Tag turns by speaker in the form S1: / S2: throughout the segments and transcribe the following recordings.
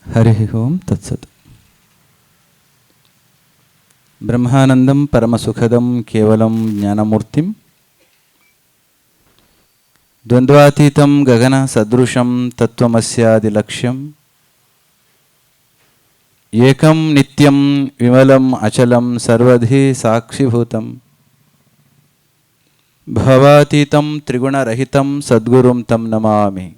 S1: ಹರಿ ಓಂ ತತ್ಸತ್. ಬ್ರಹ್ಮಾನಂದಂ ಪರಮಸುಖದಂ ಕೇವಲಂ ಜ್ಞಾನಮೂರ್ತಿಂ ದ್ವಂದ್ವಾತೀತಂ ಗಗನ ಸದೃಶಂ ತತ್ವಮಸ್ಯಾದಿಲಕ್ಷ್ಯಂ ಏಕಂ ನಿತ್ಯಂ ವಿಮಲಂ ಅಚಲಂ ಸರ್ವಧಿ ಸಾಕ್ಷಿಭೂತಂ ಭವಾತೀತಂ ತ್ರಿಗುಣರಹಿತಂ ಸದ್ಗುರುಂ ತಂ ನಮಾಮಿ.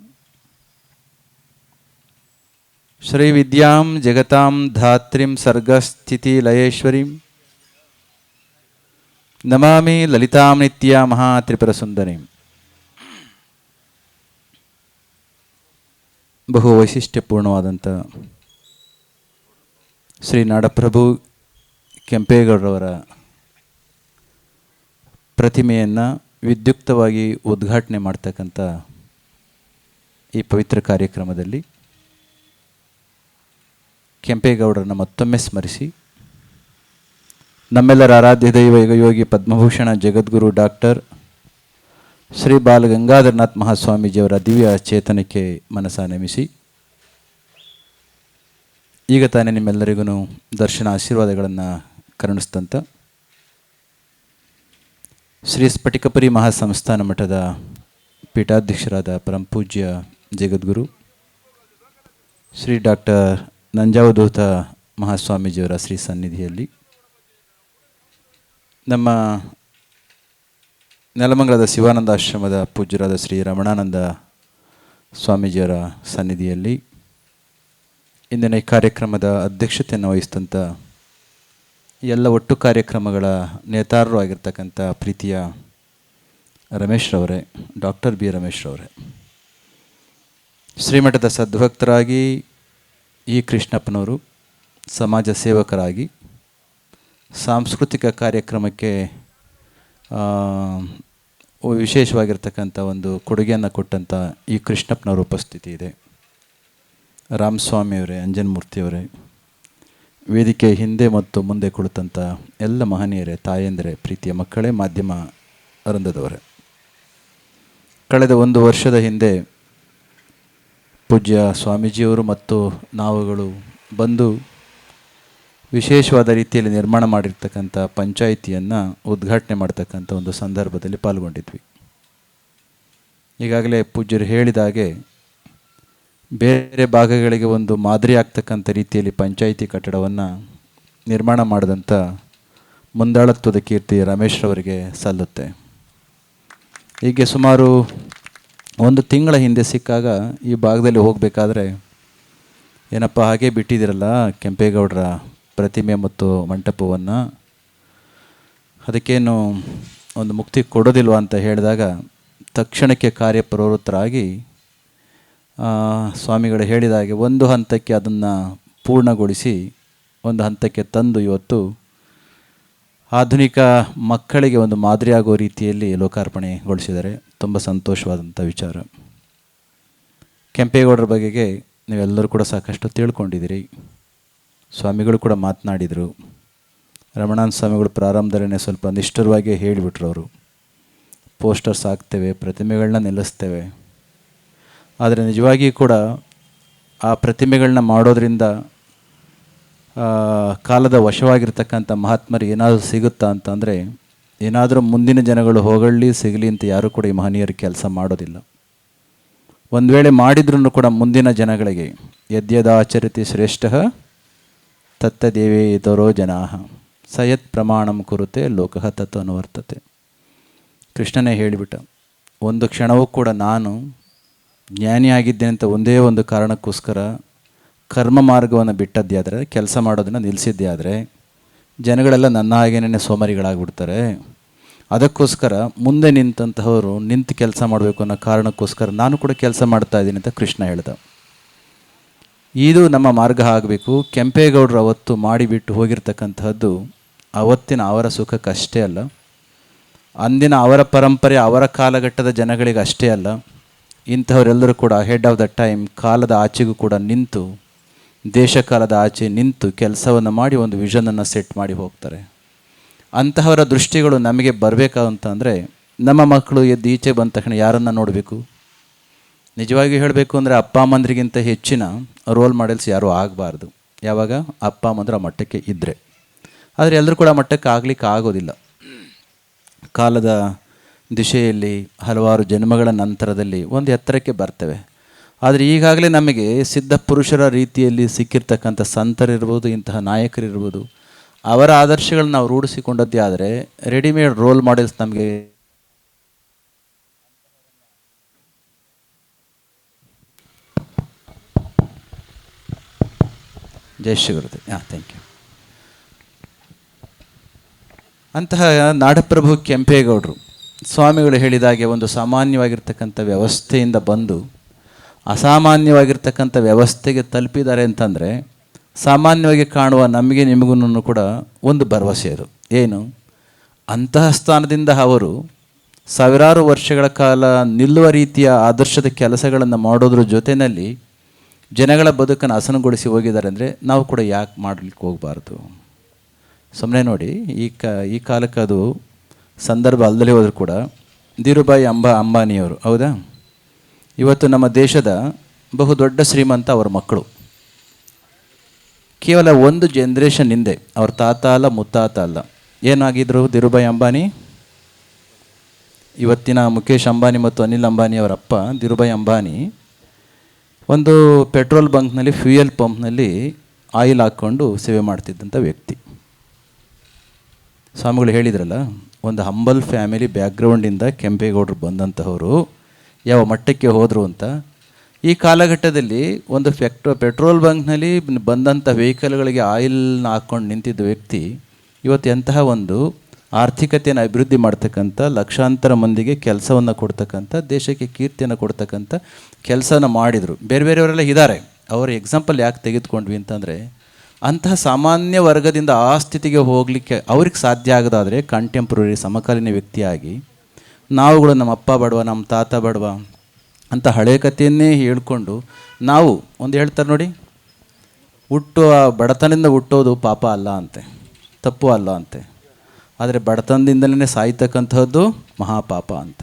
S1: ಶ್ರೀ ವಿದ್ಯಾಂ ಜಗತಾಂ ಧಾತ್ರಿಂ ಸರ್ಗಸ್ಥಿತಿಲಯೇಶ್ವರೀಂ ನಮಾಮಿ ಲಲಿತಾಂ ನಿತ್ಯ ಮಹಾತ್ರಿಪುರಸುಂದರೀಂ. ಬಹು ವೈಶಿಷ್ಟ್ಯಪೂರ್ಣವಾದಂಥ ಶ್ರೀ ನಾಡಪ್ರಭು ಕೆಂಪೇಗೌಡರವರ ಪ್ರತಿಮೆಯನ್ನು ವಿದ್ಯುಕ್ತವಾಗಿ ಉದ್ಘಾಟನೆ ಮಾಡ್ತಕ್ಕಂಥ ಈ ಪವಿತ್ರ ಕಾರ್ಯಕ್ರಮದಲ್ಲಿ ಕೆಂಪೇಗೌಡರನ್ನು ಮತ್ತೊಮ್ಮೆ ಸ್ಮರಿಸಿ ನಮ್ಮೆಲ್ಲರ ಆರಾಧ್ಯ ದೈವ ಯೋಗಿ ಪದ್ಮಭೂಷಣ ಜಗದ್ಗುರು ಡಾಕ್ಟರ್ ಶ್ರೀ ಬಾಲಗಂಗಾಧರನಾಥ್ ಮಹಾಸ್ವಾಮೀಜಿಯವರ ದಿವ್ಯ ಚೇತನಕ್ಕೆ ಮನಸ ನೇಮಿಸಿ ಈಗ ತಾನೇ ನಿಮ್ಮೆಲ್ಲರಿಗೂ ದರ್ಶನ ಆಶೀರ್ವಾದಗಳನ್ನು ಕರುಣಿಸಿದಂಥ ಶ್ರೀ ಸ್ಫಟಿಕಪುರಿ ಮಹಾಸಂಸ್ಥಾನ ಮಠದ ಪೀಠಾಧ್ಯಕ್ಷರಾದ ಪರಮಪೂಜ್ಯ ಜಗದ್ಗುರು ಶ್ರೀ ಡಾಕ್ಟರ್ ನಂಜಾವಧೂತ ಮಹಾಸ್ವಾಮೀಜಿಯವರ ಶ್ರೀ ಸನ್ನಿಧಿಯಲ್ಲಿ ನಮ್ಮ ನೆಲಮಂಗಲದ ಶಿವಾನಂದಾಶ್ರಮದ ಪೂಜ್ಯರಾದ ಶ್ರೀ ರಮಣಾನಂದ ಸ್ವಾಮೀಜಿಯವರ ಸನ್ನಿಧಿಯಲ್ಲಿ ಇಂದಿನ ಈ ಕಾರ್ಯಕ್ರಮದ ಅಧ್ಯಕ್ಷತೆಯನ್ನು ವಹಿಸಿದಂಥ ಎಲ್ಲ ಒಟ್ಟು ಕಾರ್ಯಕ್ರಮಗಳ ನೇತಾರರು ಆಗಿರ್ತಕ್ಕಂಥ ಪ್ರೀತಿಯ ರಮೇಶ್ರವರೇ, ಡಾಕ್ಟರ್ ಬಿ ರಮೇಶ್ರವರೇ, ಶ್ರೀಮಠದ ಸದ್ಭಕ್ತರಾಗಿ ಈ ಕೃಷ್ಣಪ್ಪನವರು ಸಮಾಜ ಸೇವಕರಾಗಿ ಸಾಂಸ್ಕೃತಿಕ ಕಾರ್ಯಕ್ರಮಕ್ಕೆ ವಿಶೇಷವಾಗಿರ್ತಕ್ಕಂಥ ಒಂದು ಕೊಡುಗೆಯನ್ನು ಕೊಟ್ಟಂಥ ಈ ಕೃಷ್ಣಪ್ಪನವರ ಉಪಸ್ಥಿತಿ ಇದೆ. ರಾಮಸ್ವಾಮಿಯವರೇ, ಅಂಜನ್ಮೂರ್ತಿಯವರೇ, ವೇದಿಕೆ ಹಿಂದೆ ಮತ್ತು ಮುಂದೆ ಕುಳಿತಂಥ ಎಲ್ಲ ಮಹನೀಯರೇ, ತಾಯಂದಿರೇ, ಪ್ರೀತಿಯ ಮಕ್ಕಳೇ, ಮಾಧ್ಯಮ ಅರಂಧದವರೇ, ಕಳೆದ 1 ವರ್ಷದ ಹಿಂದೆ ಪೂಜ್ಯ ಸ್ವಾಮೀಜಿಯವರು ಮತ್ತು ನಾವುಗಳು ಬಂದು ವಿಶೇಷವಾದ ರೀತಿಯಲ್ಲಿ ನಿರ್ಮಾಣ ಮಾಡಿರ್ತಕ್ಕಂಥ ಪಂಚಾಯಿತಿಯನ್ನು ಉದ್ಘಾಟನೆ ಮಾಡ್ತಕ್ಕಂಥ ಒಂದು ಸಂದರ್ಭದಲ್ಲಿ ಪಾಲ್ಗೊಂಡಿದ್ವಿ. ಈಗಾಗಲೇ ಪೂಜ್ಯರು ಹೇಳಿದ ಹಾಗೆ ಬೇರೆ ಭಾಗಗಳಿಗೆ ಒಂದು ಮಾದರಿ ಆಗ್ತಕ್ಕಂಥ ರೀತಿಯಲ್ಲಿ ಪಂಚಾಯಿತಿ ಕಟ್ಟಡವನ್ನು ನಿರ್ಮಾಣ ಮಾಡಿದಂಥ ಮುಂದಾಳತ್ವದ ಕೀರ್ತಿ ರಮೇಶ್ರವರಿಗೆ ಸಲ್ಲುತ್ತೆ. ಹೀಗೆ ಸುಮಾರು 1 ತಿಂಗಳ ಹಿಂದೆ ಸಿಕ್ಕಾಗ ಈ ಭಾಗದಲ್ಲಿ ಹೋಗಬೇಕಾದ್ರೆ ಏನಪ್ಪ ಹಾಗೆ ಬಿಟ್ಟಿದ್ದೀರಲ್ಲ ಕೆಂಪೇಗೌಡರ ಪ್ರತಿಮೆ ಮತ್ತು ಮಂಟಪವನ್ನು, ಅದಕ್ಕೇನು ಒಂದು ಮುಕ್ತಿ ಕೊಡೋದಿಲ್ವ ಅಂತ ಹೇಳಿದಾಗ ತಕ್ಷಣಕ್ಕೆ ಕಾರ್ಯಪ್ರವೃತ್ತರಾಗಿ ಸ್ವಾಮಿಗಳು ಹೇಳಿದ ಹಾಗೆ ಒಂದು ಹಂತಕ್ಕೆ ಅದನ್ನು ಪೂರ್ಣಗೊಳಿಸಿ ಒಂದು ಹಂತಕ್ಕೆ ತಂದು ಇವತ್ತು ಆಧುನಿಕ ಮಕ್ಕಳಿಗೆ ಒಂದು ಮಾದರಿಯಾಗುವ ರೀತಿಯಲ್ಲಿ ಲೋಕಾರ್ಪಣೆಗೊಳಿಸಿದ್ದಾರೆ. ತುಂಬ ಸಂತೋಷವಾದಂಥ ವಿಚಾರ. ಕೆಂಪೇಗೌಡರ ಬಗೆಗೆ ನೀವೆಲ್ಲರೂ ಕೂಡ ಸಾಕಷ್ಟು ತಿಳ್ಕೊಂಡಿದ್ದೀರಿ. ಸ್ವಾಮಿಗಳು ಕೂಡ ಮಾತನಾಡಿದರು. ರಮಣಾನಂದ ಸ್ವಾಮಿಗಳು ಪ್ರಾರಂಭದಲ್ಲೇ ಸ್ವಲ್ಪ ನಿಷ್ಠುರವಾಗಿ ಹೇಳಿಬಿಟ್ರು. ಅವರು ಪೋಸ್ಟರ್ಸ್ ಹಾಕ್ತೇವೆ, ಪ್ರತಿಮೆಗಳನ್ನ ನಿಲ್ಲಿಸ್ತೇವೆ, ಆದರೆ ನಿಜವಾಗಿಯೂ ಕೂಡ ಆ ಪ್ರತಿಮೆಗಳನ್ನ ಮಾಡೋದ್ರಿಂದ ಕಾಲದ ವಶವಾಗಿರ್ತಕ್ಕಂಥ ಮಹಾತ್ಮರಿಗೆ ಏನಾದರೂ ಸಿಗುತ್ತಾ ಅಂತಂದರೆ, ಏನಾದರೂ ಮುಂದಿನ ಜನಗಳು ಹೋಗಲಿ ಸಿಗಲಿ ಅಂತ ಯಾರೂ ಕೂಡ ಈ ಮಹನೀಯರು ಕೆಲಸ ಮಾಡೋದಿಲ್ಲ. ಒಂದು ವೇಳೆ ಮಾಡಿದ್ರೂ ಕೂಡ ಮುಂದಿನ ಜನಗಳಿಗೆ ಯದ್ಯದಾಚರತಿ ಶ್ರೇಷ್ಠ ತತ್ತದೇವೇತರೋ ಜನಾಃ ಸಯತ್ ಪ್ರಮಾಣಂ ಕುರುತೆ ಲೋಕಃ ತತ್ ಅನುವರ್ತತೆ. ಕೃಷ್ಣನೇ ಹೇಳಿಬಿಟ್ಟ, ಒಂದು ಕ್ಷಣವೂ ಕೂಡ ನಾನು ಜ್ಞಾನಿಯಾಗಿದ್ದೇನೆ ಅಂತ ಒಂದೇ ಒಂದು ಕಾರಣಕ್ಕೋಸ್ಕರ ಕರ್ಮ ಮಾರ್ಗವನ್ನು ಬಿಟ್ಟದ್ದೇ ಆದರೆ, ಕೆಲಸ ಮಾಡೋದನ್ನು ನಿಲ್ಲಿಸಿದ್ದೇ ಆದರೆ ಜನಗಳೆಲ್ಲ ನನ್ನ ಹಾಗೇನೇ ಸೋಮಾರಿಗಳಾಗ್ಬಿಡ್ತಾರೆ. ಅದಕ್ಕೋಸ್ಕರ ಮುಂದೆ ನಿಂತಂತಹವರು ನಿಂತು ಕೆಲಸ ಮಾಡಬೇಕು ಅನ್ನೋ ಕಾರಣಕ್ಕೋಸ್ಕರ ನಾನು ಕೂಡ ಕೆಲಸ ಮಾಡ್ತಾ ಇದ್ದೀನಿ ಅಂತ ಕೃಷ್ಣ ಹೇಳ್ದ. ಇದು ನಮ್ಮ ಮಾರ್ಗ ಆಗಬೇಕು. ಕೆಂಪೇಗೌಡರು ಅವತ್ತು ಮಾಡಿಬಿಟ್ಟು ಹೋಗಿರ್ತಕ್ಕಂತಹದ್ದು ಅವತ್ತಿನ ಅವರ ಸುಖಕ್ಕಷ್ಟೇ ಅಲ್ಲ, ಅಂದಿನ ಅವರ ಪರಂಪರೆ ಅವರ ಕಾಲಘಟ್ಟದ ಜನಗಳಿಗೆ ಅಷ್ಟೇ ಅಲ್ಲ, ಇಂಥವರೆಲ್ಲರೂ ಕೂಡ ಹೆಡ್ ಆಫ್ ದ ಟೈಮ್ ಕಾಲದ ಆಚೆಗೂ ಕೂಡ ನಿಂತು, ದೇಶ ಕಾಲದ ಆಚೆ ನಿಂತು ಕೆಲಸವನ್ನು ಮಾಡಿ ಒಂದು ವಿಷನನ್ನು ಸೆಟ್ ಮಾಡಿ ಹೋಗ್ತಾರೆ. ಅಂತಹವರ ದೃಷ್ಟಿಗಳು ನಮಗೆ ಬರಬೇಕಂತಂದರೆ ನಮ್ಮ ಮಕ್ಕಳು ಎದ್ದು ಈಚೆ ಬಂದ ತಕ್ಷಣ ಯಾರನ್ನು ನೋಡಬೇಕು? ನಿಜವಾಗಿ ಹೇಳಬೇಕು ಅಂದರೆ ಅಪ್ಪ ಅಮ್ಮಂದ್ರಿಗಿಂತ ಹೆಚ್ಚಿನ ರೋಲ್ ಮಾಡೆಲ್ಸ್ ಯಾರೂ ಆಗಬಾರ್ದು. ಯಾವಾಗ ಅಪ್ಪ ಅಮ್ಮಂದ್ರೆ ಆ ಮಟ್ಟಕ್ಕೆ ಇದ್ದರೆ. ಆದರೆ ಎಲ್ಲರೂ ಕೂಡ ಆ ಮಟ್ಟಕ್ಕೆ ಆಗಲಿಕ್ಕೆ ಆಗೋದಿಲ್ಲ. ಕಾಲದ ದಿಶೆಯಲ್ಲಿ ಹಲವಾರು ಜನ್ಮಗಳ ನಂತರದಲ್ಲಿ ಒಂದು ಎತ್ತರಕ್ಕೆ ಬರ್ತವೆ. ಆದರೆ ಈಗಾಗಲೇ ನಮಗೆ ಸಿದ್ಧ ಪುರುಷರ ರೀತಿಯಲ್ಲಿ ಸಿಕ್ಕಿರ್ತಕ್ಕಂಥ ಸಂತರಿರ್ಬೋದು, ಇಂತಹ ನಾಯಕರಿರ್ಬೋದು, ಅವರ ಆದರ್ಶಗಳನ್ನ ನಾವು ರೂಢಿಸಿಕೊಂಡದ್ದೇ ಆದರೆ ರೆಡಿಮೇಡ್ ರೋಲ್ ಮಾಡೆಲ್ಸ್ ನಮಗೆ ಜಯ ಶ್ರೀ ಗುರುದೇವ್. Thank you. ಅಂತಹ ನಾಡಪ್ರಭು ಕೆಂಪೇಗೌಡರು ಸ್ವಾಮಿಗಳು ಹೇಳಿದಾಗೆ ಒಂದು ಸಾಮಾನ್ಯವಾಗಿರ್ತಕ್ಕಂಥ ವ್ಯವಸ್ಥೆಯಿಂದ ಬಂದು ಅಸಾಮಾನ್ಯವಾಗಿರ್ತಕ್ಕಂಥ ವ್ಯವಸ್ಥೆಗೆ ತಲುಪಿದ್ದಾರೆ ಅಂತಂದರೆ ಸಾಮಾನ್ಯವಾಗಿ ಕಾಣುವ ನಮಗೆ ನಿಮಗೂ ಕೂಡ ಒಂದು ಭರವಸೆ ಅದು. ಏನು? ಅಂತಹ ಸ್ಥಾನದಿಂದ ಅವರು ಸಾವಿರಾರು ವರ್ಷಗಳ ಕಾಲ ನಿಲ್ಲುವ ರೀತಿಯ ಆದರ್ಶದ ಕೆಲಸಗಳನ್ನು ಮಾಡೋದ್ರ ಜೊತೆಯಲ್ಲಿ ಜನಗಳ ಬದುಕನ್ನು ಹಸನುಗೊಳಿಸಿ ಹೋಗಿದ್ದಾರೆ ಅಂದರೆ ನಾವು ಕೂಡ ಯಾಕೆ ಮಾಡಲಿಕ್ಕೆ ಹೋಗಬಾರ್ದು? ಸುಮ್ಮನೆ ನೋಡಿ, ಈ ಕಾಲಕ್ಕೆ ಅದು ಸಂದರ್ಭ ಅಲ್ಲದೆ ಹೋದರೂ ಕೂಡ ಧೀರುಭಾಯಿ ಅಂಬಾನಿಯವರು, ಹೌದಾ, ಇವತ್ತು ನಮ್ಮ ದೇಶದ ಬಹುದೊಡ್ಡ ಶ್ರೀಮಂತ ಅವರ ಮಕ್ಕಳು. ಕೇವಲ ಒಂದು ಜನ್ರೇಷನ್ ಹಿಂದೆ ಅವ್ರ ತಾತ ಅಲ್ಲ, ಮುತ್ತಾತ ಅಲ್ಲ, ಏನಾಗಿದ್ದರು ಧೀರುಭಾಯಿ ಅಂಬಾನಿ? ಇವತ್ತಿನ ಮುಖೇಶ್ ಅಂಬಾನಿ ಮತ್ತು ಅನಿಲ್ ಅಂಬಾನಿ ಅವರ ಅಪ್ಪ ಧೀರುಭಾಯಿ ಅಂಬಾನಿ ಒಂದು ಪೆಟ್ರೋಲ್ ಬಂಕ್ನಲ್ಲಿ, ಫ್ಯೂಯಲ್ ಪಂಪ್ನಲ್ಲಿ ಆಯಿಲ್ ಹಾಕ್ಕೊಂಡು ಸೇವೆ ಮಾಡ್ತಿದ್ದಂಥ ವ್ಯಕ್ತಿ. ಸ್ವಾಮಿಗಳು ಹೇಳಿದ್ರಲ್ಲ, ಒಂದು ಹಂಬಲ್ ಫ್ಯಾಮಿಲಿ ಬ್ಯಾಕ್ಗ್ರೌಂಡಿಂದ ಕೆಂಪೇಗೌಡರು ಬಂದಂತಹವರು ಯಾವ ಮಟ್ಟಕ್ಕೆ ಹೋದರು ಅಂತ. ಈ ಕಾಲಘಟ್ಟದಲ್ಲಿ ಒಂದು ಪೆಟ್ರೋಲ್ ಬಂಕ್ನಲ್ಲಿ ಬಂದಂಥ ವೆಹಿಕಲ್ಗಳಿಗೆ ಆಯಿಲ್ನ ಹಾಕ್ಕೊಂಡು ನಿಂತಿದ್ದ ವ್ಯಕ್ತಿ ಇವತ್ತು ಎಂತಹ ಒಂದು ಆರ್ಥಿಕತೆಯನ್ನು ಅಭಿವೃದ್ಧಿ ಮಾಡ್ತಕ್ಕಂಥ, ಲಕ್ಷಾಂತರ ಮಂದಿಗೆ ಕೆಲಸವನ್ನು ಕೊಡ್ತಕ್ಕಂಥ, ದೇಶಕ್ಕೆ ಕೀರ್ತಿಯನ್ನು ಕೊಡ್ತಕ್ಕಂಥ ಕೆಲಸನ ಮಾಡಿದರು. ಬೇರೆ ಬೇರೆಯವರೆಲ್ಲ ಇದ್ದಾರೆ. ಅವರ ಎಕ್ಸಾಂಪಲ್ ಯಾಕೆ ತೆಗೆದುಕೊಂಡ್ವಿ ಅಂತಂದರೆ, ಅಂತಹ ಸಾಮಾನ್ಯ ವರ್ಗದಿಂದ ಆ ಸ್ಥಿತಿಗೆ ಹೋಗಲಿಕ್ಕೆ ಅವ್ರಿಗೆ ಸಾಧ್ಯ ಆಗೋದಾದರೆ ಕಂಟೆಂಪ್ರರಿ ಸಮಕಾಲೀನ ವ್ಯಕ್ತಿಯಾಗಿ ನಾವುಗಳು ನಮ್ಮ ಅಪ್ಪ ಬಡವ, ನಮ್ಮ ತಾತ ಬಡವ ಅಂತ ಹಳೆ ಕಥೆಯನ್ನೇ ಹೇಳ್ಕೊಂಡು ನಾವು ಒಂದು ಹೇಳ್ತಾರೆ ನೋಡಿ, ಬಡತನದಿಂದ ಹುಟ್ಟೋದು ಪಾಪ ಅಲ್ಲ ಅಂತೆ, ತಪ್ಪು ಅಲ್ಲ ಅಂತೆ. ಆದರೆ ಬಡತನದಿಂದಲೇ ಸಾಯ್ತಕ್ಕಂಥದ್ದು ಮಹಾಪಾಪ ಅಂತ.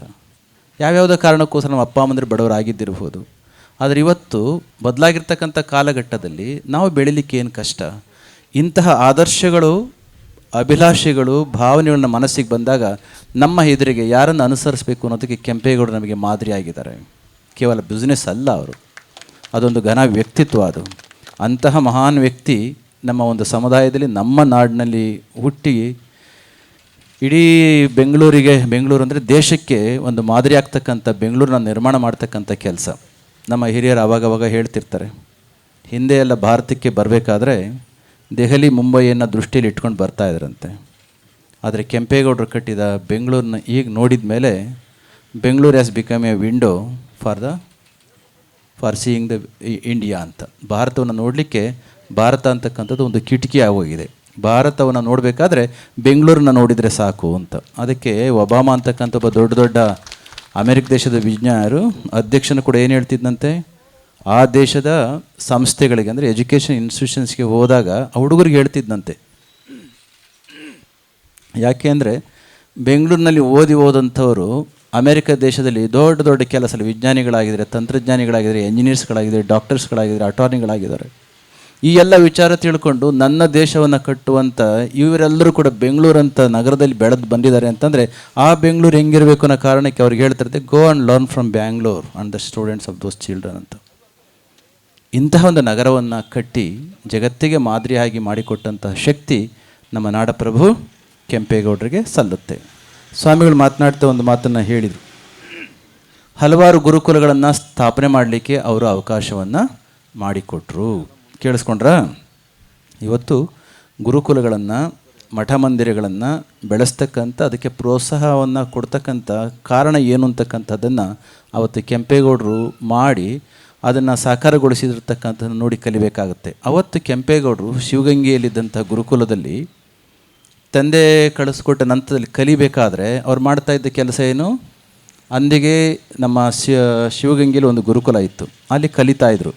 S1: ಯಾವ್ಯಾವುದೋ ಕಾರಣಕ್ಕೋಸ್ಕರ ನಮ್ಮ ಅಪ್ಪ ಅಮ್ಮಂದ್ರೆ ಬಡವರಾಗಿದ್ದಿರ್ಬೋದು. ಆದರೆ ಇವತ್ತು ಬದಲಾಗಿರ್ತಕ್ಕಂಥ ಕಾಲಘಟ್ಟದಲ್ಲಿ ನಾವು ಬೆಳೀಲಿಕ್ಕೆ ಏನು ಕಷ್ಟ. ಇಂತಹ ಆದರ್ಶಗಳು, ಅಭಿಲಾಷೆಗಳು, ಭಾವನೆಗಳನ್ನ ಮನಸ್ಸಿಗೆ ಬಂದಾಗ ನಮ್ಮ ಎದುರಿಗೆ ಯಾರನ್ನು ಅನುಸರಿಸಬೇಕು ಅನ್ನೋದಕ್ಕೆ ಕೆಂಪೇಗೌಡರು ನಮಗೆ ಮಾದರಿಯಾಗಿದ್ದಾರೆ. ಕೇವಲ ಬಿಸ್ನೆಸ್ ಅಲ್ಲ ಅವರು, ಅದೊಂದು ಘನ ವ್ಯಕ್ತಿತ್ವ ಅದು. ಅಂತಹ ಮಹಾನ್ ವ್ಯಕ್ತಿ ನಮ್ಮ ಒಂದು ಸಮುದಾಯದಲ್ಲಿ, ನಮ್ಮ ನಾಡಿನಲ್ಲಿ ಹುಟ್ಟಿ ಇಡೀ ಬೆಂಗಳೂರು ಅಂದರೆ ದೇಶಕ್ಕೆ ಒಂದು ಮಾದರಿ ಆಗ್ತಕ್ಕಂಥ ಬೆಂಗಳೂರನ್ನ ನಿರ್ಮಾಣ ಮಾಡ್ತಕ್ಕಂಥ ಕೆಲಸ ನಮ್ಮ ಹಿರಿಯರು ಆವಾಗವಾಗ ಹೇಳ್ತಿರ್ತಾರೆ. ಹಿಂದೆ ಎಲ್ಲ ಭಾರತಕ್ಕೆ ಬರಬೇಕಾದ್ರೆ ದೆಹಲಿ, ಮುಂಬೈಯನ್ನು ದೃಷ್ಟಿಯಲ್ಲಿ ಇಟ್ಕೊಂಡು ಬರ್ತಾ ಇದ್ರಂತೆ. ಆದರೆ ಕೆಂಪೇಗೌಡರು ಕಟ್ಟಿದ ಬೆಂಗಳೂರನ್ನ ಈಗ ನೋಡಿದ ಮೇಲೆ Bengaluru has become A window for seeing the India ಅಂತ. ಭಾರತವನ್ನು ನೋಡಲಿಕ್ಕೆ ಭಾರತ ಅಂತಕ್ಕಂಥದ್ದು ಒಂದು ಕಿಟಕಿ ಆಗೋಗಿದೆ. ಭಾರತವನ್ನು ನೋಡಬೇಕಾದ್ರೆ ಬೆಂಗಳೂರನ್ನ ನೋಡಿದರೆ ಸಾಕು ಅಂತ. ಅದಕ್ಕೆ ಒಬಾಮಾ ಅಂತಕ್ಕಂಥ ಒಬ್ಬ ದೊಡ್ಡ ಅಮೆರಿಕ ದೇಶದ ವಿಜ್ಞಾನರು ಅಧ್ಯಕ್ಷನ ಕೂಡ ಏನು ಹೇಳ್ತಿದ್ದಂತೆ, ಆ ದೇಶದ ಸಂಸ್ಥೆಗಳಿಗೆ ಅಂದರೆ ಎಜುಕೇಷನ್ ಇನ್ಸ್ಟಿಟ್ಯೂಷನ್ಸ್ಗೆ ಹೋದಾಗ ಆ ಹುಡುಗರಿಗೆ ಹೇಳ್ತಿದ್ದಂತೆ. ಯಾಕೆ ಅಂದರೆ ಬೆಂಗಳೂರಿನಲ್ಲಿ ಹೋದಂಥವರು ಅಮೆರಿಕ ದೇಶದಲ್ಲಿ ದೊಡ್ಡ ಕೆಲಸ, ವಿಜ್ಞಾನಿಗಳಾಗಿದ್ದಾರೆ, ತಂತ್ರಜ್ಞಾನಿಗಳಾಗಿದ್ದಾರೆ, ಎಂಜಿನಿಯರ್ಸ್ಗಳಾಗಿದ್ದಾರೆ, ಡಾಕ್ಟರ್ಸ್ಗಳಾಗಿದ್ದಾರೆ, ಅಟಾರ್ನಿಗಳಾಗಿದ್ದಾರೆ. ಈ ಎಲ್ಲ ವಿಚಾರ ತಿಳ್ಕೊಂಡು ನನ್ನ ದೇಶವನ್ನು ಕಟ್ಟುವಂಥ ಇವರೆಲ್ಲರೂ ಕೂಡ ಬೆಂಗಳೂರಂಥ ನಗರದಲ್ಲಿ ಬೆಳೆದು ಬಂದಿದ್ದಾರೆ ಅಂತಂದರೆ ಆ ಬೆಂಗಳೂರು ಹೆಂಗಿರಬೇಕು ಅನ್ನೋ ಕಾರಣಕ್ಕೆ ಅವ್ರಿಗೆ ಹೇಳ್ತಿರುತ್ತೆ, go and learn from Bangalore and the students of those children ಅಂತ. ಇಂತಹ ಒಂದು ನಗರವನ್ನು ಕಟ್ಟಿ ಜಗತ್ತಿಗೆ ಮಾದರಿಯಾಗಿ ಮಾಡಿಕೊಟ್ಟಂತಹ ಶಕ್ತಿ ನಮ್ಮ ನಾಡಪ್ರಭು ಕೆಂಪೇಗೌಡರಿಗೆ ಸಲ್ಲುತ್ತೆ. ಸ್ವಾಮಿಗಳು ಮಾತನಾಡ್ತಾ ಒಂದು ಮಾತನ್ನು ಹೇಳಿದರು. ಹಲವಾರು ಗುರುಕುಲಗಳನ್ನು ಸ್ಥಾಪನೆ ಮಾಡಲಿಕ್ಕೆ ಅವರು ಅವಕಾಶವನ್ನು ಮಾಡಿಕೊಟ್ರು. ಕೇಳಿಸ್ಕೊಂಡ್ರ? ಇವತ್ತು ಗುರುಕುಲಗಳನ್ನು, ಮಠ ಮಂದಿರಗಳನ್ನು ಬೆಳೆಸ್ತಕ್ಕಂಥ, ಅದಕ್ಕೆ ಪ್ರೋತ್ಸಾಹವನ್ನು ಕೊಡ್ತಕ್ಕಂಥ ಕಾರಣ ಏನು ಅಂತಕ್ಕಂಥದ್ದನ್ನು ಅವತ್ತು ಕೆಂಪೇಗೌಡರು ಮಾಡಿ ಅದನ್ನು ಸಾಕಾರಗೊಳಿಸಿರ್ತಕ್ಕಂಥದ್ದು ನೋಡಿ ಕಲಿಬೇಕಾಗುತ್ತೆ. ಅವತ್ತು ಕೆಂಪೇಗೌಡರು ಶಿವಗಂಗೆಯಲ್ಲಿದ್ದಂಥ ಗುರುಕುಲದಲ್ಲಿ ತಂದೆ ಕಳಿಸ್ಕೊಟ್ಟ ನಂತರದಲ್ಲಿ ಕಲಿಬೇಕಾದ್ರೆ ಅವ್ರು ಮಾಡ್ತಾಯಿದ್ದ ಕೆಲಸ ಏನು? ಅಂದಿಗೆ ನಮ್ಮ ಶಿವಗಂಗೆಯಲ್ಲಿ ಒಂದು ಗುರುಕುಲ ಇತ್ತು, ಅಲ್ಲಿ ಕಲಿತಾಯಿದ್ರು.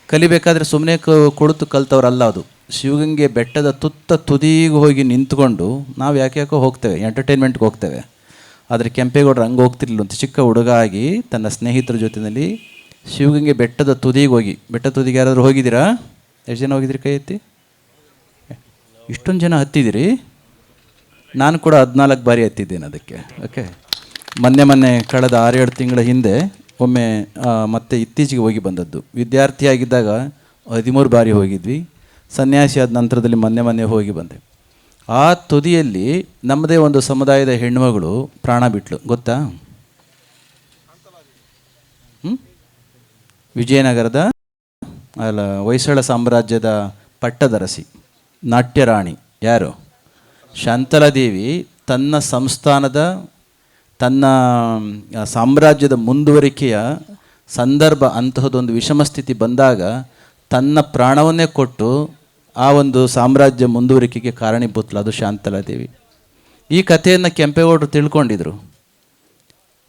S1: ಕಲಿಬೇಕಾದ್ರೆ ಸುಮ್ಮನೆ ಕೊಡುತ್ತು ಕಲ್ತವ್ರಲ್ಲ, ಅದು ಶಿವಗಂಗೆ ಬೆಟ್ಟದ ತುದಿಗೆ ಹೋಗಿ ನಿಂತ್ಕೊಂಡು ನಾವು ಯಾಕೆ ಹೋಗ್ತೇವೆ, ಎಂಟರ್ಟೈನ್ಮೆಂಟ್ಗೆ ಹೋಗ್ತೇವೆ. ಆದರೆ ಕೆಂಪೇಗೌಡರು ಹಂಗೆ ಹೋಗ್ತಿರ್ಲಿಲ್ಲ. ಒಂದು ಚಿಕ್ಕ ಹುಡುಗ ಆಗಿ ತನ್ನ ಸ್ನೇಹಿತರ ಜೊತೆಯಲ್ಲಿ ಶಿವಗಂಗೆ ಬೆಟ್ಟದ ತುದಿಗೆ ಹೋಗಿ, ಬೆಟ್ಟದ ತುದಿಗೆ ಯಾರಾದರೂ ಹೋಗಿದ್ದೀರಾ? ಎಷ್ಟು ಜನ ಹೋಗಿದ್ದೀರಿ? ಕೈ ಎತ್ತಿ. ಇಷ್ಟೊಂದು ಜನ ಹತ್ತಿದ್ದೀರಿ. ನಾನು ಕೂಡ 14 ಬಾರಿ ಹತ್ತಿದ್ದೇನೆ ಅದಕ್ಕೆ. ಓಕೆ, ಮೊನ್ನೆ ಕಳೆದ 6-7 ತಿಂಗಳ ಹಿಂದೆ ಒಮ್ಮೆ ಮತ್ತೆ ಇತ್ತೀಚೆಗೆ ಹೋಗಿ ಬಂದದ್ದು. ವಿದ್ಯಾರ್ಥಿಯಾಗಿದ್ದಾಗ 13 ಬಾರಿ ಹೋಗಿದ್ವಿ. ಸನ್ಯಾಸಿ ಆದ ನಂತರದಲ್ಲಿ ಮೊನ್ನೆ ಹೋಗಿ ಬಂದೆ. ಆ ತುದಿಯಲ್ಲಿ ನಮ್ಮದೇ ಒಂದು ಸಮುದಾಯದ ಹೆಣ್ಣುಮಗಳು ಪ್ರಾಣ ಬಿಟ್ಲು, ಗೊತ್ತಾ? ವಿಜಯನಗರದ ಹೊಯ್ಸಳ ಸಾಮ್ರಾಜ್ಯದ ಪಟ್ಟದರಸಿ, ನಾಟ್ಯರಾಣಿ ಯಾರು? ಶಾಂತಲಾದೇವಿ ತನ್ನ ಸಂಸ್ಥಾನದ, ತನ್ನ ಸಾಮ್ರಾಜ್ಯದ ಮುಂದುವರಿಕೆಯ ಸಂದರ್ಭ ಅಂತಹದೊಂದು ವಿಷಮ ಸ್ಥಿತಿ ಬಂದಾಗ ತನ್ನ ಪ್ರಾಣವನ್ನೇ ಕೊಟ್ಟು ಆ ಒಂದು ಸಾಮ್ರಾಜ್ಯ ಮುಂದುವರಿಕೆಗೆ ಕಾರಣೀಭೂತಲು, ಅದು ಶಾಂತಲಾದೇವಿ. ಈ ಕಥೆಯನ್ನು ಕೆಂಪೇಗೌಡರು ತಿಳ್ಕೊಂಡಿದ್ರು.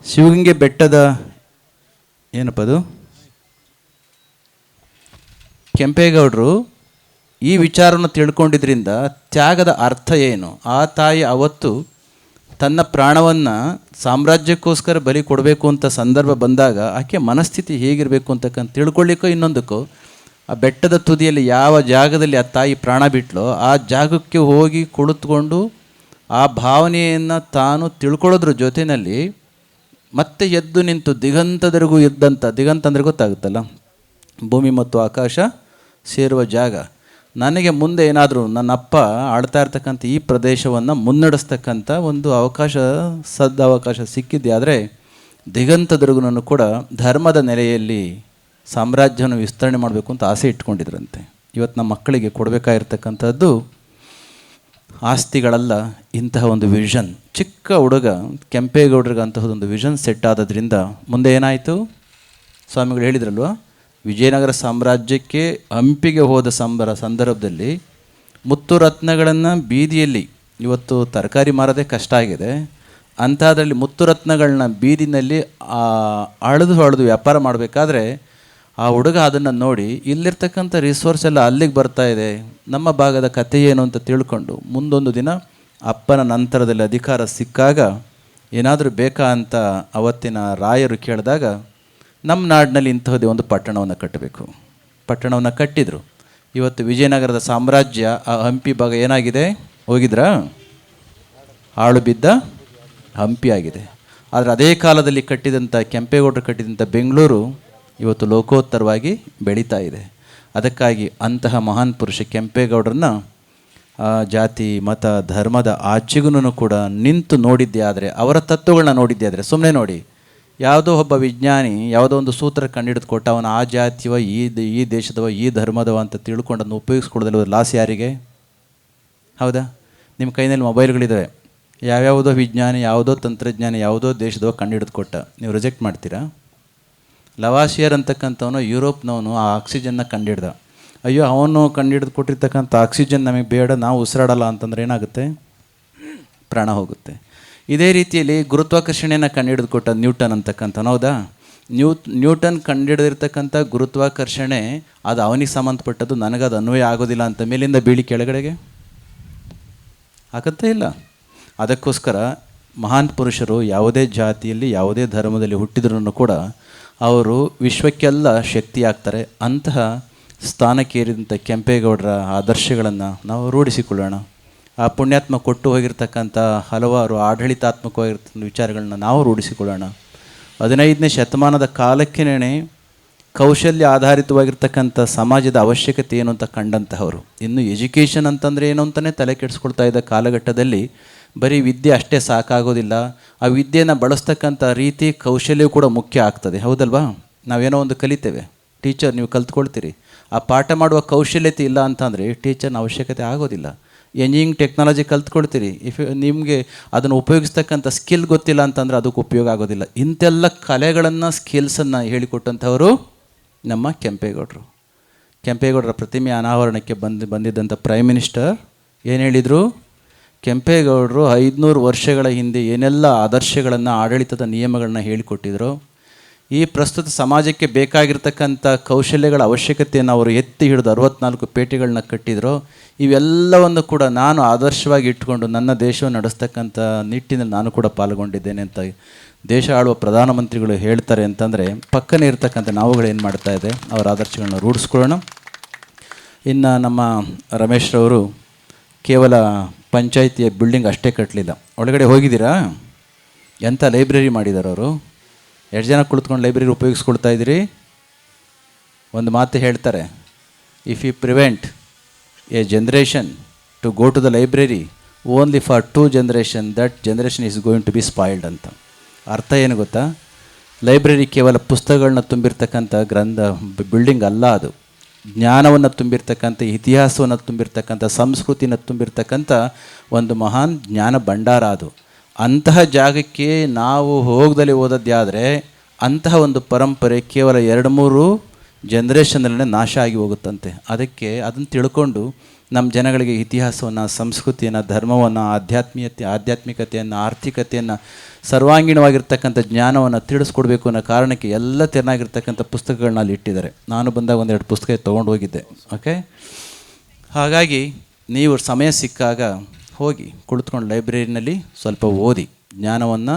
S1: ಶಿವಗಂಗೆ ಬೆಟ್ಟದ ಏನಪ್ಪದು, ಕೆಂಪೇಗೌಡರು ಈ ವಿಚಾರವನ್ನು ತಿಳ್ಕೊಂಡಿದ್ರಿಂದ ತ್ಯಾಗದ ಅರ್ಥ ಏನು, ಆ ತಾಯಿ ಅವತ್ತು ತನ್ನ ಪ್ರಾಣವನ್ನು ಸಾಮ್ರಾಜ್ಯಕ್ಕೋಸ್ಕರ ಬಲಿ ಕೊಡಬೇಕು ಅಂತ ಸಂದರ್ಭ ಬಂದಾಗ ಆಕೆ ಮನಸ್ಥಿತಿ ಹೇಗಿರಬೇಕು ಅಂತಕ್ಕಂತ ತಿಳ್ಕೊಳ್ಳಿಕ್ಕೋ ಇನ್ನೊಂದಕ್ಕೋ ಆ ಬೆಟ್ಟದ ತುದಿಯಲ್ಲಿ ಯಾವ ಜಾಗದಲ್ಲಿ ಆ ತಾಯಿ ಪ್ರಾಣ ಬಿಟ್ಲೋ ಆ ಜಾಗಕ್ಕೆ ಹೋಗಿ ಕುಳಿತುಕೊಂಡು ಆ ಭಾವನೆಯನ್ನು ತಾನು ತಿಳ್ಕೊಳ್ಳೋದ್ರ ಜೊತೆಯಲ್ಲಿ ಮತ್ತೆ ಎದ್ದು ನಿಂತು ದಿಗಂತದವರೆಗೂ ಇದ್ದಂಥ, ದಿಗಂತ ಅಂದರೆ ಗೊತ್ತಾಗುತ್ತಲ್ಲ, ಭೂಮಿ ಮತ್ತು ಆಕಾಶ ಸೇರುವ ಜಾಗ. ನನಗೆ ಮುಂದೆ ಏನಾದರೂ ನನ್ನ ಅಪ್ಪ ಆಳ್ತಾ ಇರ್ತಕ್ಕಂಥ ಈ ಪ್ರದೇಶವನ್ನು ಮುನ್ನಡೆಸ್ತಕ್ಕಂಥ ಒಂದು ಅವಕಾಶ, ಸದವಕಾಶ ಸಿಕ್ಕಿದ್ದೆ ಆದರೆ ದಿಗಂತದವರೆಗೂ ನಾನು ಕೂಡ ಧರ್ಮದ ನೆಲೆಯಲ್ಲಿ ಸಾಮ್ರಾಜ್ಯವನ್ನು ವಿಸ್ತರಣೆ ಮಾಡಬೇಕು ಅಂತ ಆಸೆ ಇಟ್ಕೊಂಡಿದ್ರಂತೆ. ಇವತ್ತು ನಮ್ಮ ಮಕ್ಕಳಿಗೆ ಕೊಡಬೇಕಾಗಿರ್ತಕ್ಕಂಥದ್ದು ಆಸ್ತಿಗಳಲ್ಲ, ಇಂತಹ ಒಂದು ವಿಷನ್. ಚಿಕ್ಕ ಹುಡುಗ ಕೆಂಪೇಗೌಡರಿಗೆ ಅಂತಹದೊಂದು ವಿಷನ್ ಸೆಟ್ ಆದದ್ರಿಂದ ಮುಂದೆ ಏನಾಯಿತು? ಸ್ವಾಮಿಗಳು ಹೇಳಿದ್ರಲ್ವ, ವಿಜಯನಗರ ಸಾಮ್ರಾಜ್ಯಕ್ಕೆ ಹಂಪಿಗೆ ಹೋದ ಸಂದರ್ಭದಲ್ಲಿ ಮುತ್ತು ರತ್ನಗಳನ್ನು ಬೀದಿಯಲ್ಲಿ, ಇವತ್ತು ತರಕಾರಿ ಮಾರೋದೇ ಕಷ್ಟ ಆಗಿದೆ, ಅಂಥದ್ರಲ್ಲಿ ಮುತ್ತು ರತ್ನಗಳನ್ನ ಬೀದಿನಲ್ಲಿ ಅಳೆದು ವ್ಯಾಪಾರ ಮಾಡಬೇಕಾದ್ರೆ ಆ ಹುಡುಗ ಅದನ್ನು ನೋಡಿ ಇಲ್ಲಿರ್ತಕ್ಕಂಥ ರಿಸೋರ್ಸ್ ಎಲ್ಲ ಅಲ್ಲಿಗೆ ಬರ್ತಾ ಇದೆ, ನಮ್ಮ ಭಾಗದ ಕಥೆ ಏನು ಅಂತ ತಿಳ್ಕೊಂಡು ಮುಂದೊಂದು ದಿನ ಅಪ್ಪನ ನಂತರದಲ್ಲಿ ಅಧಿಕಾರ ಸಿಕ್ಕಾಗ ಏನಾದರೂ ಬೇಕಾ ಅಂತ ಅವತ್ತಿನ ರಾಯರು ಕೇಳಿದಾಗ ನಮ್ಮ ನಾಡಿನಲ್ಲಿ ಇಂತಹದೇ ಒಂದು ಪಟ್ಟಣವನ್ನು ಕಟ್ಟಬೇಕು, ಪಟ್ಟಣವನ್ನು ಕಟ್ಟಿದರು. ಇವತ್ತು ವಿಜಯನಗರದ ಸಾಮ್ರಾಜ್ಯ ಆ ಹಂಪಿ ಭಾಗ ಏನಾಗಿದೆ? ಹೋಗಿದ್ರಾ? ಹಾಳು ಬಿದ್ದ ಹಂಪಿ ಆಗಿದೆ. ಆದರೆ ಅದೇ ಕಾಲದಲ್ಲಿ ಕಟ್ಟಿದಂಥ ಕೆಂಪೇಗೌಡರು ಕಟ್ಟಿದಂಥ ಬೆಂಗಳೂರು ಇವತ್ತು ಲೋಕೋತ್ತರವಾಗಿ ಬೆಳೀತಾ ಇದೆ. ಅದಕ್ಕಾಗಿ ಅಂತಹ ಮಹಾನ್ ಪುರುಷ ಕೆಂಪೇಗೌಡರನ್ನ ಜಾತಿ ಮತ ಧರ್ಮದ ಆಚೆಗೂ ಕೂಡ ನಿಂತು ನೋಡಿದ್ದೆ ಆದರೆ, ಅವರ ತತ್ವಗಳನ್ನ ನೋಡಿದ್ದೆ ಆದರೆ, ಸುಮ್ಮನೆ ನೋಡಿ ಯಾವುದೋ ಒಬ್ಬ ವಿಜ್ಞಾನಿ ಯಾವುದೋ ಒಂದು ಸೂತ್ರ ಕಂಡುಹಿಡಿದು ಕೊಟ್ಟ, ಅವನ ಆ ಜಾತಿಯವ, ಈ ದೇಶದವ, ಈ ಧರ್ಮದವ ಅಂತ ತಿಳ್ಕೊಂಡು ಅದನ್ನು ಉಪಯೋಗಿಸ್ಕೊಡೋದಿಲ್ಲ, ಲಾಸ್ ಯಾರಿಗೆ? ಹೌದಾ? ನಿಮ್ಮ ಕೈನಲ್ಲಿ ಮೊಬೈಲ್ಗಳಿದ್ದಾವೆ, ಯಾವ್ಯಾವುದೋ ವಿಜ್ಞಾನಿ, ಯಾವುದೋ ತಂತ್ರಜ್ಞಾನಿ, ಯಾವುದೋ ದೇಶದವ ಕಂಡುಹಿಡಿದು ಕೊಟ್ಟ, ನೀವು ರಿಜೆಕ್ಟ್ ಮಾಡ್ತೀರಾ? ಲವಾಸಿಯರ್ ಅಂತಕ್ಕಂಥವನು ಯುರೋಪ್ನವನು ಆ ಆಕ್ಸಿಜನ್ನ ಕಂಡುಹಿಡ್ದ. ಅಯ್ಯೋ, ಅವನು ಕಂಡುಹಿಡಿದು ಕೊಟ್ಟಿರ್ತಕ್ಕಂಥ ಆಕ್ಸಿಜನ್ ನಮಗೆ ಬೇಡ, ನಾವು ಉಸಿರಾಡಲ್ಲ ಅಂತಂದ್ರೆ ಏನಾಗುತ್ತೆ? ಪ್ರಾಣ ಹೋಗುತ್ತೆ. ಇದೇ ರೀತಿಯಲ್ಲಿ ಗುರುತ್ವಾಕರ್ಷಣೆಯನ್ನು ಕಂಡುಹಿಡಿದು ಕೊಟ್ಟ ನ್ಯೂಟನ್ ಅಂತಕ್ಕಂಥವನು, ಹೌದಾ? ನ್ಯೂಟನ್ ಕಂಡುಹಿಡಿದಿರ್ತಕ್ಕಂಥ ಗುರುತ್ವಾಕರ್ಷಣೆ ಅದು ಅವನಿಗೆ ಸಂಬಂಧಪಟ್ಟದ್ದು, ನನಗದು ಅನ್ವಯ ಆಗೋದಿಲ್ಲ ಅಂತ ಮೇಲಿಂದ ಬೀಳಿ ಕೆಳಗಡೆಗೆ ಆಗುತ್ತೇ ಇಲ್ಲ. ಅದಕ್ಕೋಸ್ಕರ ಮಹಾನ್ ಪುರುಷರು ಯಾವುದೇ ಜಾತಿಯಲ್ಲಿ ಯಾವುದೇ ಧರ್ಮದಲ್ಲಿ ಹುಟ್ಟಿದ್ರೂ ಕೂಡ ಅವರು ವಿಶ್ವಕ್ಕೆಲ್ಲ ಶಕ್ತಿ ಆಗ್ತಾರೆ. ಅಂತಹ ಸ್ಥಾನಕ್ಕೇರಿದಂಥ ಕೆಂಪೇಗೌಡರ ಆದರ್ಶಗಳನ್ನು ನಾವು ರೂಢಿಸಿಕೊಳ್ಳೋಣ. ಆ ಪುಣ್ಯಾತ್ಮ ಕೊಟ್ಟು ಹೋಗಿರ್ತಕ್ಕಂಥ ಹಲವಾರು ಆಡಳಿತಾತ್ಮಕವಾಗಿರ್ತಕ್ಕಂಥ ವಿಚಾರಗಳನ್ನ ನಾವು ರೂಢಿಸಿಕೊಳ್ಳೋಣ. 15ನೇ ಶತಮಾನದ ಕಾಲಕ್ಕೇನೆ ಕೌಶಲ್ಯ ಆಧಾರಿತವಾಗಿರ್ತಕ್ಕಂಥ ಸಮಾಜದ ಅವಶ್ಯಕತೆ ಏನು ಅಂತ ಕಂಡಂತಹವರು. ಇನ್ನು ಎಜುಕೇಷನ್ ಅಂತಂದರೆ ಏನು ಅಂತಲೇ ತಲೆ ಕೆಡಿಸ್ಕೊಳ್ತಾ ಇದ್ದ ಕಾಲಘಟ್ಟದಲ್ಲಿ ಬರೀ ವಿದ್ಯೆ ಅಷ್ಟೇ ಸಾಕಾಗೋದಿಲ್ಲ, ಆ ವಿದ್ಯೆಯನ್ನು ಬಳಸ್ತಕ್ಕಂಥ ರೀತಿ ಕೌಶಲ್ಯವೂ ಕೂಡ ಮುಖ್ಯ ಆಗ್ತದೆ, ಹೌದಲ್ವಾ? ನಾವೇನೋ ಒಂದು ಕಲಿತೇವೆ, ಟೀಚರ್ ನೀವು ಕಲ್ತ್ಕೊಳ್ತೀರಿ, ಆ ಪಾಠ ಮಾಡುವ ಕೌಶಲ್ಯತೆ ಇಲ್ಲ ಅಂತಂದರೆ ಟೀಚರ್ನ ಅವಶ್ಯಕತೆ ಆಗೋದಿಲ್ಲ. ಎಂಜಿನಿಯರಿಂಗ್ ಟೆಕ್ನಾಲಜಿ ಕಲ್ತ್ಕೊಳ್ತೀರಿ, ನಿಮಗೆ ಅದನ್ನು ಉಪಯೋಗಿಸ್ತಕ್ಕಂಥ ಸ್ಕಿಲ್ ಗೊತ್ತಿಲ್ಲ ಅಂತಂದರೆ ಅದಕ್ಕೆ ಉಪಯೋಗ ಆಗೋದಿಲ್ಲ. ಇಂಥೆಲ್ಲ ಕಲೆಗಳನ್ನು, ಸ್ಕಿಲ್ಸನ್ನು ಹೇಳಿಕೊಟ್ಟಂಥವರು ನಮ್ಮ ಕೆಂಪೇಗೌಡರು. ಕೆಂಪೇಗೌಡರ ಪ್ರತಿಮೆ ಅನಾವರಣಕ್ಕೆ ಬಂದಿದ್ದಂಥ ಪ್ರೈಮ್ ಮಿನಿಸ್ಟರ್ ಏನು ಹೇಳಿದರು? ಕೆಂಪೇಗೌಡರು 500 ವರ್ಷಗಳ ಹಿಂದೆ ಏನೆಲ್ಲ ಆದರ್ಶಗಳನ್ನು, ಆಡಳಿತದ ನಿಯಮಗಳನ್ನ ಹೇಳಿಕೊಟ್ಟಿದ್ರು, ಈ ಪ್ರಸ್ತುತ ಸಮಾಜಕ್ಕೆ ಬೇಕಾಗಿರ್ತಕ್ಕಂಥ ಕೌಶಲ್ಯಗಳ ಅವಶ್ಯಕತೆಯನ್ನು ಅವರು ಎತ್ತಿ ಹಿಡಿದು 64 ಪೇಟೆಗಳನ್ನ ಕಟ್ಟಿದ್ರು. ಇವೆಲ್ಲವನ್ನು ಕೂಡ ನಾನು ಆದರ್ಶವಾಗಿ ಇಟ್ಕೊಂಡು ನನ್ನ ದೇಶವನ್ನು ನಡೆಸ್ತಕ್ಕಂಥ ನಿಟ್ಟಿನಲ್ಲಿ ನಾನು ಕೂಡ ಪಾಲ್ಗೊಂಡಿದ್ದೇನೆ ಅಂತ ದೇಶ ಆಳುವ ಪ್ರಧಾನಮಂತ್ರಿಗಳು ಹೇಳ್ತಾರೆ ಅಂತಂದರೆ ಪಕ್ಕನೇ ಇರ್ತಕ್ಕಂಥ ನಾವುಗಳೇನು ಮಾಡ್ತಾ ಇದೆ ಅವರ ಆದರ್ಶಗಳನ್ನ ರೂಢಿಸ್ಕೊಳ್ಳೋಣ. ಇನ್ನು ನಮ್ಮ ರಮೇಶ್ರವರು ಕೇವಲ ಪಂಚಾಯಿತಿಯ ಬಿಲ್ಡಿಂಗ್ ಅಷ್ಟೇ ಕಟ್ಟಲಿಲ್ಲ, ಒಳಗಡೆ ಹೋಗಿದ್ದೀರಾ? ಎಂಥ ಲೈಬ್ರರಿ ಮಾಡಿದ್ದಾರೆ ಅವರು. ಎಷ್ಟು ಜನ ಕುಳಿತುಕೊಂಡು ಲೈಬ್ರರಿ ಉಪಯೋಗಿಸ್ಕೊಳ್ತಾ ಇದ್ದೀರಿ? ಒಂದು ಮಾತು ಹೇಳ್ತಾರೆ, if you prevent a generation to go to the library only for 2 generation, that generation is going to be spoiled ಅಂತ. ಅರ್ಥ ಏನು ಗೊತ್ತಾ? ಲೈಬ್ರರಿ ಕೇವಲ ಪುಸ್ತಕಗಳನ್ನ ತುಂಬಿರ್ತಕ್ಕಂಥ ಬಿಲ್ಡಿಂಗ್ ಅಲ್ಲ, ಅದು ಜ್ಞಾನವನ್ನು ತುಂಬಿರ್ತಕ್ಕಂಥ, ಇತಿಹಾಸವನ್ನು ತುಂಬಿರ್ತಕ್ಕಂಥ, ಸಂಸ್ಕೃತಿನ ತುಂಬಿರ್ತಕ್ಕಂಥ ಒಂದು ಮಹಾನ್ ಜ್ಞಾನ ಭಂಡಾರ ಅದು. ಅಂತಹ ಜಾಗಕ್ಕೆ ನಾವು ಹೋಗದಲ್ಲಿ ಓದೋದ್ಯಾದರೆ ಅಂತಹ ಒಂದು ಪರಂಪರೆ ಕೇವಲ 2-3 ಜನ್ರೇಷನ್ನಲ್ಲೇ ನಾಶ ಆಗಿ ಹೋಗುತ್ತಂತೆ. ಅದಕ್ಕೆ ಅದನ್ನು ತಿಳ್ಕೊಂಡು ನಮ್ಮ ಜನಗಳಿಗೆ ಇತಿಹಾಸವನ್ನು, ಸಂಸ್ಕೃತಿಯನ್ನು, ಧರ್ಮವನ್ನು, ಆಧ್ಯಾತ್ಮಿಕತೆಯನ್ನು, ಆರ್ಥಿಕತೆಯನ್ನು, ಸರ್ವಾಂಗೀಣವಾಗಿರ್ತಕ್ಕಂಥ ಜ್ಞಾನವನ್ನು ತಿಳಿಸ್ಕೊಡ್ಬೇಕು ಅನ್ನೋ ಕಾರಣಕ್ಕೆ ಎಲ್ಲ ತೆರನಾಗಿರ್ತಕ್ಕಂಥ ಪುಸ್ತಕಗಳನ್ನ ಅಲ್ಲಿ ಇಟ್ಟಿದ್ದಾರೆ. ನಾನು ಬಂದಾಗ 1-2 ಪುಸ್ತಕ ತೊಗೊಂಡು ಹೋಗಿದ್ದೆ. ಓಕೆ, ಹಾಗಾಗಿ ನೀವು ಸಮಯ ಸಿಕ್ಕಾಗ ಹೋಗಿ ಕುಳಿತುಕೊಂಡು ಲೈಬ್ರರಿನಲ್ಲಿ ಸ್ವಲ್ಪ ಓದಿ, ಜ್ಞಾನವನ್ನು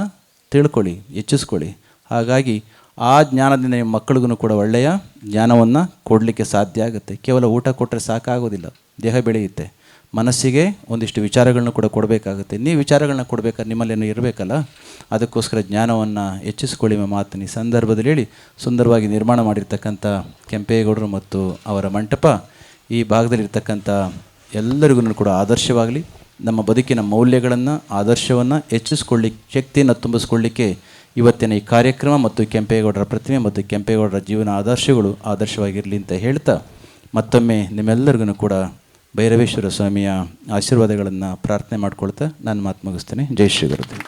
S1: ತಿಳ್ಕೊಳ್ಳಿ, ಹೆಚ್ಚಿಸ್ಕೊಳ್ಳಿ. ಹಾಗಾಗಿ ಆ ಜ್ಞಾನದಿಂದ ನಿಮ್ಮ ಮಕ್ಕಳಿಗೂ ಕೂಡ ಒಳ್ಳೆಯ ಜ್ಞಾನವನ್ನು ಕೊಡಲಿಕ್ಕೆ ಸಾಧ್ಯ ಆಗುತ್ತೆ. ಕೇವಲ ಊಟ ಕೊಟ್ಟರೆ ಸಾಕಾಗೋದಿಲ್ಲ, ದೇಹ ಬೆಳೆಯುತ್ತೆ. ಮನಸ್ಸಿಗೆ ಒಂದಿಷ್ಟು ವಿಚಾರಗಳನ್ನ ಕೂಡ ಕೊಡಬೇಕಾಗುತ್ತೆ. ನೀವು ವಿಚಾರಗಳನ್ನ ಕೊಡಬೇಕಾದ್ರೆ ನಿಮ್ಮಲ್ಲೇನೋ ಇರಬೇಕಲ್ಲ, ಅದಕ್ಕೋಸ್ಕರ ಜ್ಞಾನವನ್ನು ಹೆಚ್ಚಿಸ್ಕೊಳ್ಳಿ ಎಂಬ ಮಾತನ್ನು ಈ ಸಂದರ್ಭದಲ್ಲಿ ಹೇಳಿ, ಸುಂದರವಾಗಿ ನಿರ್ಮಾಣ ಮಾಡಿರ್ತಕ್ಕಂಥ ಕೆಂಪೇಗೌಡರು ಮತ್ತು ಅವರ ಮಂಟಪ ಈ ಭಾಗದಲ್ಲಿರ್ತಕ್ಕಂಥ ಎಲ್ಲರಿಗೂ ಕೂಡ ಆದರ್ಶವಾಗಲಿ. ನಮ್ಮ ಬದುಕಿನ ಮೌಲ್ಯಗಳನ್ನು, ಆದರ್ಶವನ್ನು ಹೆಚ್ಚಿಸ್ಕೊಳ್ಳಿಕ್ಕೆ, ಶಕ್ತಿಯನ್ನು ತುಂಬಿಸ್ಕೊಳ್ಳಿಕ್ಕೆ ಇವತ್ತಿನ ಈ ಕಾರ್ಯಕ್ರಮ ಮತ್ತು ಕೆಂಪೇಗೌಡರ ಪ್ರತಿಮೆ ಮತ್ತು ಕೆಂಪೇಗೌಡರ ಜೀವನ ಆದರ್ಶಗಳು ಆದರ್ಶವಾಗಿರಲಿ ಅಂತ ಹೇಳ್ತಾ, ಮತ್ತೊಮ್ಮೆ ನಿಮ್ಮೆಲ್ಲರಿಗೂ ಕೂಡ ಭೈರವೇಶ್ವರ ಸ್ವಾಮಿಯ ಆಶೀರ್ವಾದಗಳನ್ನು ಪ್ರಾರ್ಥನೆ ಮಾಡ್ಕೊಳ್ತಾ ನಾನು ಮಾತು ಮುಗಿಸ್ತೇನೆ. ಜೈ ಶ್ರೀ ಗುರುದೇವ್.